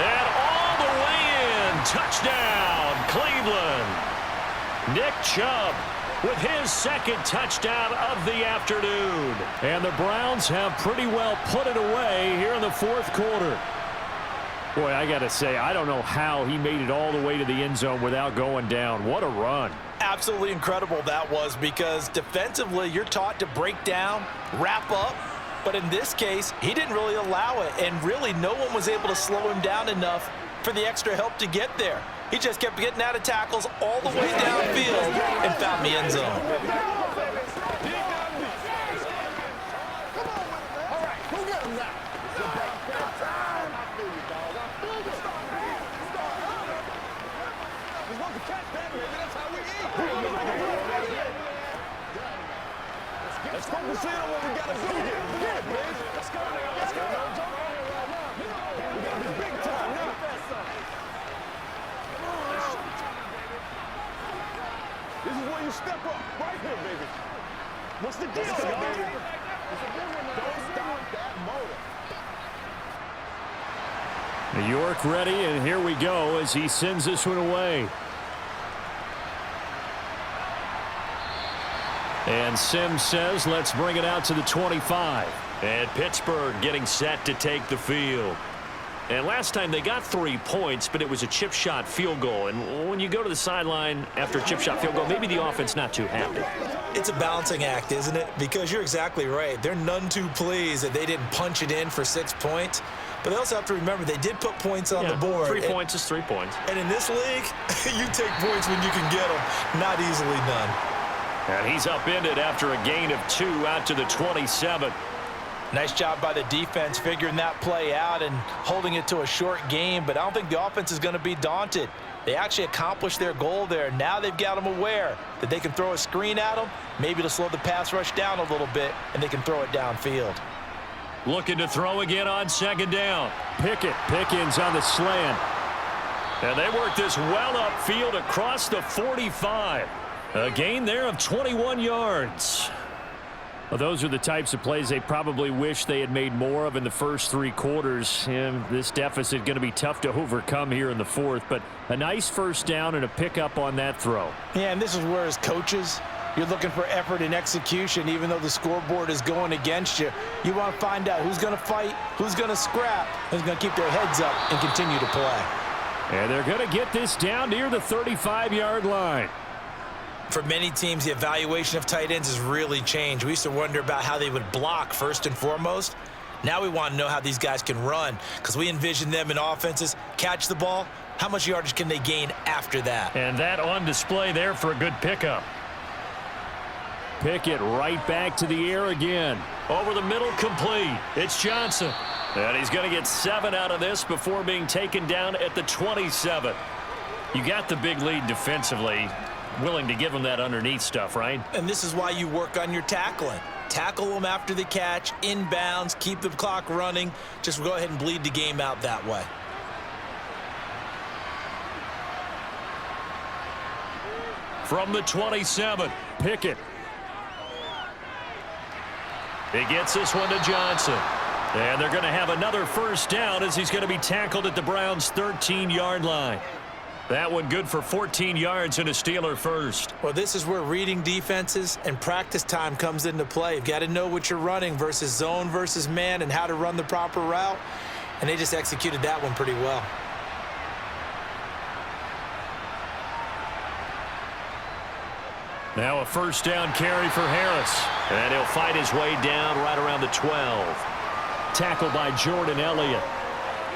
And all the way in. Touchdown, Cleveland. Nick Chubb with his 2nd touchdown of the afternoon. And the Browns have pretty well put it away here in the 4th quarter. Boy, I got to say, I don't know how he made it all the way to the end zone without going down. What a run. Absolutely incredible that was, because defensively you're taught to break down, wrap up. But in this case, he didn't really allow it, and really no one was able to slow him down enough for the extra help to get there. He just kept getting out of tackles all the way downfield and found the end zone. Let's focus in on what we got to do here. Yeah, man. Let's go. Let's go. We got to be big time now. This is where you step up. Right here, baby. What's the deal, baby? Don't stop that motor. New York ready, and here we go as he sends this one away. And Sims says, let's bring it out to the 25. And Pittsburgh getting set to take the field. And last time they got 3 points, but it was a chip shot field goal. And when you go to the sideline after a chip shot field goal, maybe the offense not too happy. It's a balancing act, isn't it? Because you're exactly right. They're none too pleased that they didn't punch it in for 6 points. But they also have to remember they did put points on the board. 3 points is 3 points. And in this league, you take points when you can get them. Not easily done. And he's upended after a gain of 2 out to the 27. Nice job by the defense figuring that play out and holding it to a short game, but I don't think the offense is going to be daunted. They actually accomplished their goal there. Now they've got them aware that they can throw a screen at them, maybe to slow the pass rush down a little bit, and they can throw it downfield. Looking to throw again on 2nd down. Pickens on the slant. And they work this well upfield across the 45. A gain there of 21 yards. Well, those are the types of plays they probably wish they had made more of in the first 3 quarters. And this deficit going to be tough to overcome here in the 4th. But a nice 1st down and a pickup on that throw. Yeah, and this is where as coaches, you're looking for effort and execution. Even though the scoreboard is going against you, you want to find out who's going to fight, who's going to scrap, who's going to keep their heads up and continue to play. And they're going to get this down near the 35-yard line. For many teams, the evaluation of tight ends has really changed. We used to wonder about how they would block first and foremost. Now we want to know how these guys can run, because we envision them in offenses catch the ball. How much yardage can they gain after that? And that on display there for a good pickup. Pickett right back to the air again. Over the middle, complete. It's Johnson. And he's going to get 7 out of this before being taken down at the 27. You got the big lead defensively. Willing to give them that underneath stuff, right? And this is why you work on your tackling. Tackle them after the catch, inbounds, keep the clock running. Just go ahead and bleed the game out that way. From the 27, Pickett. He gets this one to Johnson. And they're going to have another first down as he's going to be tackled at the Browns' 13-yard line. That one good for 14 yards and a Steeler first. Well, this is where reading defenses and practice time comes into play. You've got to know what you're running versus zone versus man and how to run the proper route. And they just executed that one pretty well. Now a first down carry for Harris. And he'll fight his way down right around the 12. Tackled by Jordan Elliott.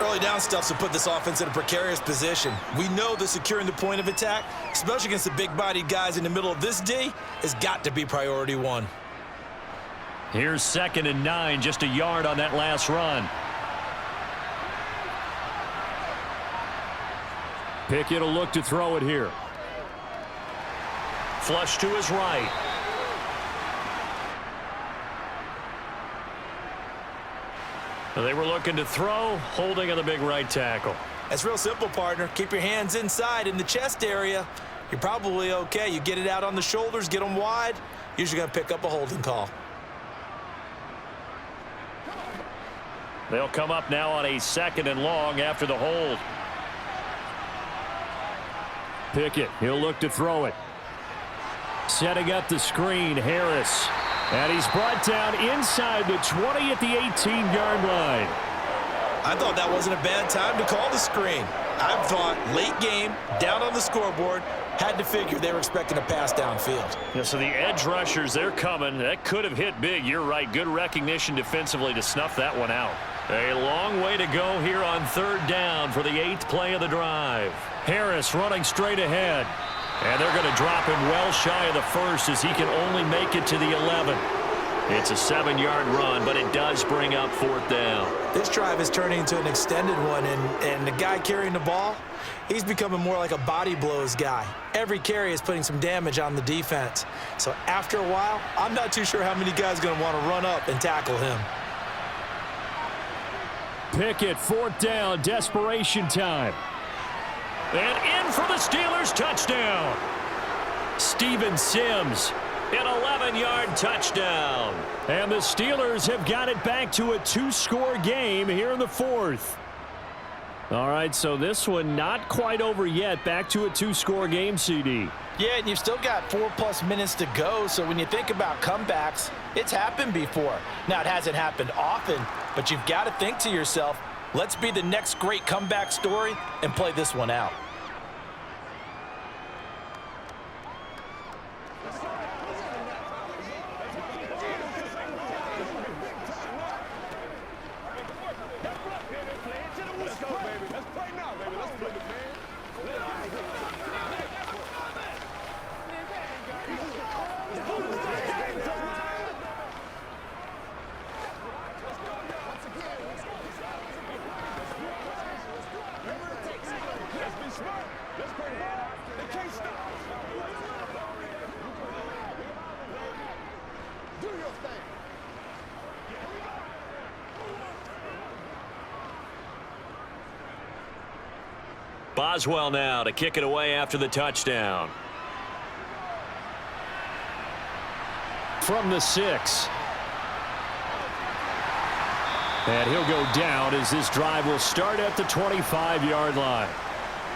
Early down stuffs will put this offense in a precarious position. We know that securing the point of attack, especially against the big-bodied guys in the middle of this D, has got to be priority one. Here's 2nd and 9, just a yard on that last run. Pickett will look to throw it here. Flush to his right. They were looking to throw, holding on the big right tackle. That's real simple, partner. Keep your hands inside in the chest area. You're probably okay. You get it out on the shoulders, get them wide. Usually going to pick up a holding call. They'll come up now on a 2nd and long after the hold. Pickett, he'll look to throw it. Setting up the screen, Harris. And he's brought down inside the 20 at the 18-yard line. I thought that wasn't a bad time to call the screen. I thought late game, down on the scoreboard, had to figure they were expecting a pass downfield. Yeah, so the edge rushers, they're coming. That could have hit big. You're right. Good recognition defensively to snuff that one out. A long way to go here on 3rd down for the 8th play of the drive. Harris running straight ahead. And they're going to drop him well shy of the 1st as he can only make it to the 11. It's a 7-yard run, but it does bring up 4th down. This drive is turning into an extended one, and the guy carrying the ball, he's becoming more like a body blows guy. Every carry is putting some damage on the defense. So after a while, I'm not too sure how many guys are going to want to run up and tackle him. Pickett, 4th down, desperation time. And in for the Steelers touchdown. Steven Sims, an 11-yard touchdown. And the Steelers have got it back to a 2-score game here in the 4th. All right, so this one not quite over yet. Back to a 2-score game, CD. Yeah, and you've still got 4+ minutes to go, so when you think about comebacks, it's happened before. Now, it hasn't happened often, but you've got to think to yourself, let's be the next great comeback story and play this one out. Boswell now to kick it away after the touchdown. From the 6. And he'll go down as this drive will start at the 25-yard line.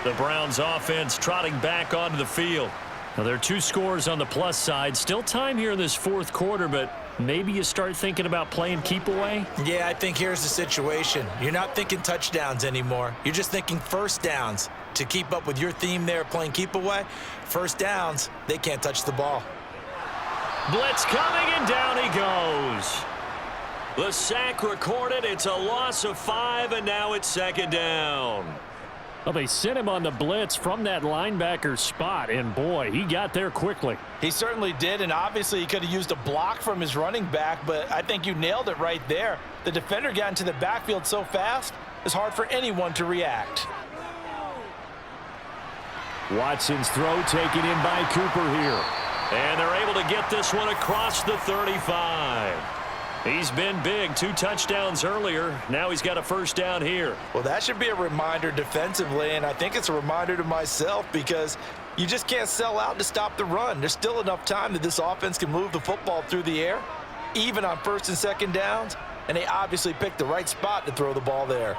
The Browns offense trotting back onto the field. Now, there are 2 scores on the plus side. Still time here in this 4th quarter, but maybe you start thinking about playing keep away? Yeah, I think here's the situation. You're not thinking touchdowns anymore. You're just thinking first downs. To keep up with your theme there, playing keep away, first downs, they can't touch the ball. Blitz coming, and down he goes. The sack recorded. It's a loss of 5, and now it's 2nd down. Well, they sent him on the blitz from that linebacker spot, and boy, he got there quickly. He certainly did, and obviously he could have used a block from his running back, but I think you nailed it right there. The defender got into the backfield so fast, it's hard for anyone to react. Watson's throw taken in by Cooper here. And they're able to get this one across the 35. He's been big. 2 touchdowns earlier. Now he's got a first down here. Well, that should be a reminder defensively, and I think it's a reminder to myself because you just can't sell out to stop the run. There's still enough time that this offense can move the football through the air. even on first and second downs, and they obviously picked the right spot to throw the ball there.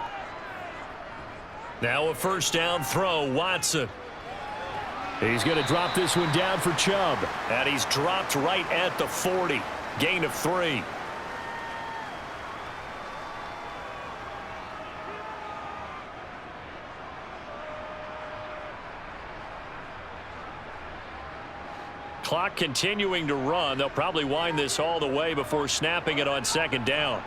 Now a first down throw, Watson. He's going to drop this one down for Chubb. And he's dropped right at the 40. Gain of 3. Clock continuing to run. They'll probably wind this all the way before snapping it on second down.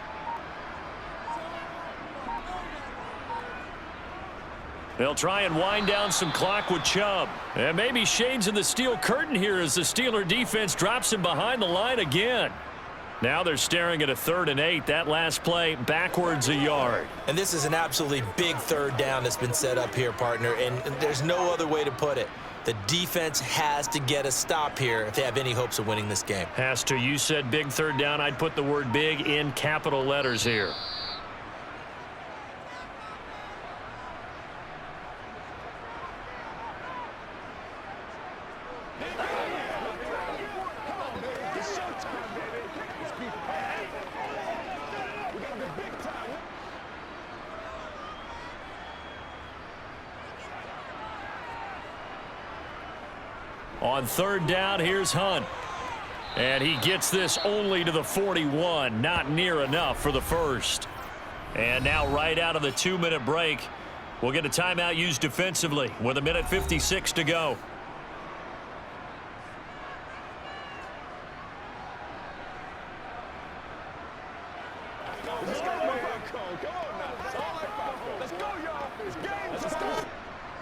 They'll try and wind down some clock with Chubb. And maybe shades in the steel curtain here as the Steeler defense drops him behind the line again. Now they're staring at a 3rd and 8. That last play backwards a yard. And this is an absolutely big third down that's been set up here, partner, and there's no other way to put it. The defense has to get a stop here if they have any hopes of winning this game. Has to. You said big third down. I'd put the word big in capital letters here. On third down, here's Hunt. And he gets this only to the 41. Not near enough for the first. And now right out of the 2-minute break, we'll get a timeout used defensively with 1:56 to go.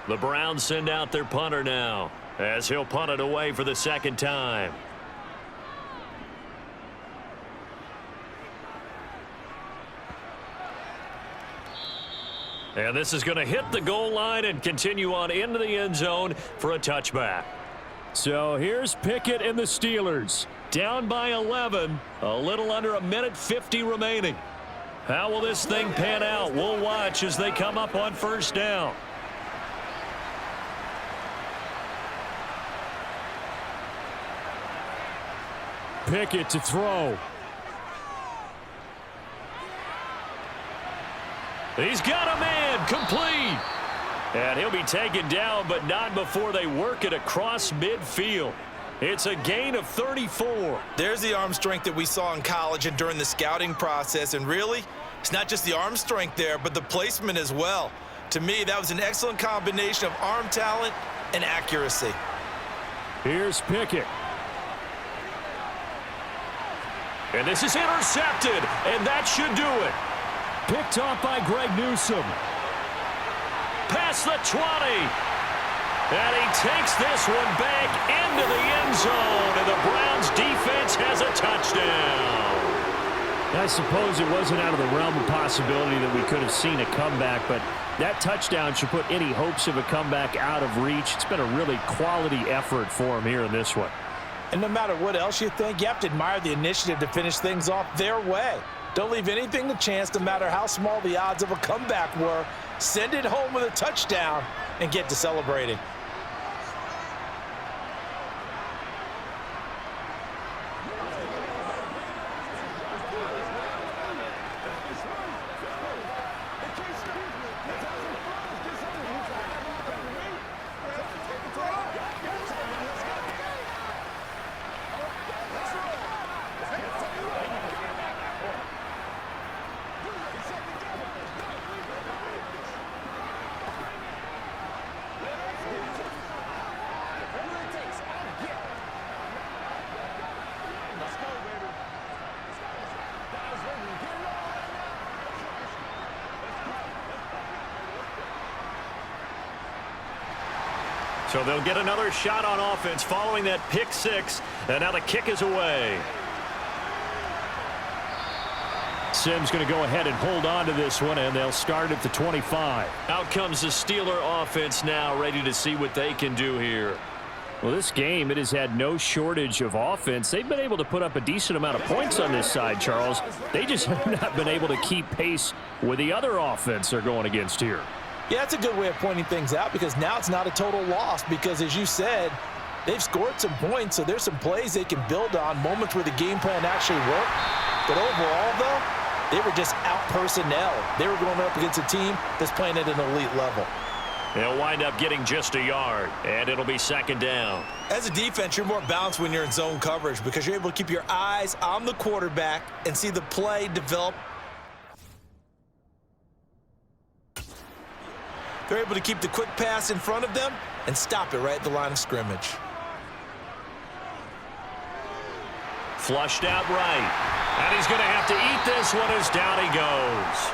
The Browns send out their punter now, as he'll punt it away for the second time. And this is going to hit the goal line and continue on into the end zone for a touchback. So here's Pickett and the Steelers. Down by 11, a little under 1:50 remaining. How will this thing pan out? We'll watch as they come up on first down. Pickett to throw. He's got a man, complete. And he'll be taken down, but not before they work it across midfield. It's a gain of 34. There's the arm strength that we saw in college and during the scouting process. And really, it's not just the arm strength there, but the placement as well. To me, that was an excellent combination of arm talent and accuracy. Here's Pickett. And this is intercepted, and that should do it. Picked off by Greg Newsome. Past the 20. And he takes this one back into the end zone, and the Browns defense has a touchdown. I suppose it wasn't out of the realm of possibility that we could have seen a comeback, but that touchdown should put any hopes of a comeback out of reach. It's been a really quality effort for him here in this one. And no matter what else you think, you have to admire the initiative to finish things off their way. Don't leave anything to chance, no matter how small the odds of a comeback were. Send it home with a touchdown and get to celebrating. So they'll get another shot on offense following that pick six, and now the kick is away. Simms going to go ahead and hold on to this one, and they'll start at the 25. Out comes the Steeler offense now, ready to see what they can do here. Well, this game, it has had no shortage of offense. They've been able to put up a decent amount of points on this side, Charles. They just have not been able to keep pace with the other offense they're going against here. Yeah, that's a good way of pointing things out, because now it's not a total loss, because as you said, They've scored some points, so there's some plays they can build on, moments where the game plan actually worked. But overall, though, they were just out-personnel. They were going up against a team that's playing at an elite level. They'll wind up getting just a yard, and it'll be second down. As a defense, you're more balanced when you're in zone coverage because you're able to keep your eyes on the quarterback and see the play develop. They're able to keep the quick pass in front of them and stop it right at the line of scrimmage. Flushed out right. And he's going to have to eat this one as down he goes.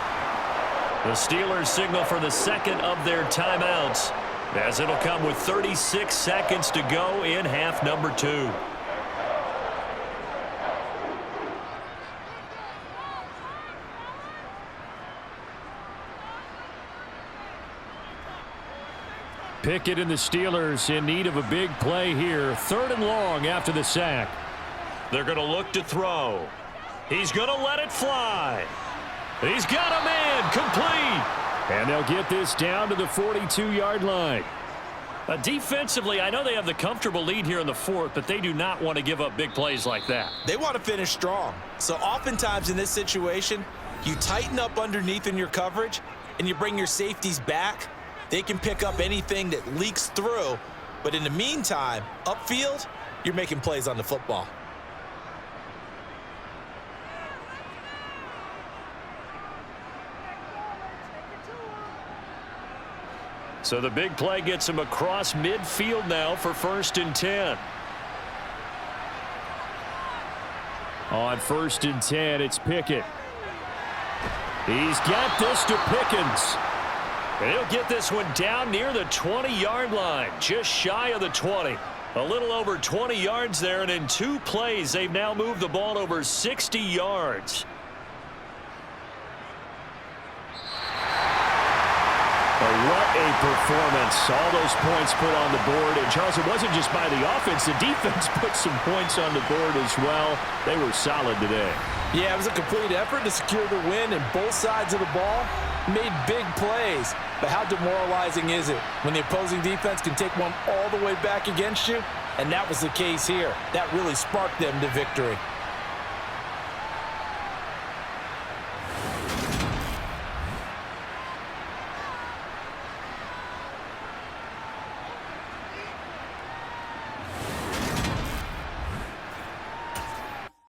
The Steelers signal for the second of their timeouts, as it'll come with 36 seconds to go in half number 2. Pickett and the Steelers in need of a big play here. 3rd and long after the sack. They're going to look to throw. He's going to let it fly. He's got a man complete. And they'll get this down to the 42-yard line. Defensively, I know they have the comfortable lead here in the 4th, but they do not want to give up big plays like that. They want to finish strong. So oftentimes in this situation, you tighten up underneath in your coverage and you bring your safeties back. They can pick up anything that leaks through. But in the meantime, upfield, you're making plays on the football. So the big play gets him across midfield now for 1st and 10. On 1st and 10, it's Pickett. He's got this to Pickens. And he'll get this one down near the 20-yard line, just shy of the 20. A little over 20 yards there, and in 2 plays, they've now moved the ball over 60 yards. What a performance. All those points put on the board. And, Charles, it wasn't just by the offense. The defense put some points on the board as well. They were solid today. Yeah, it was a complete effort to secure the win, and both sides of the ball made big plays. But how demoralizing is it when the opposing defense can take one all the way back against you? And that was the case here. That really sparked them to victory.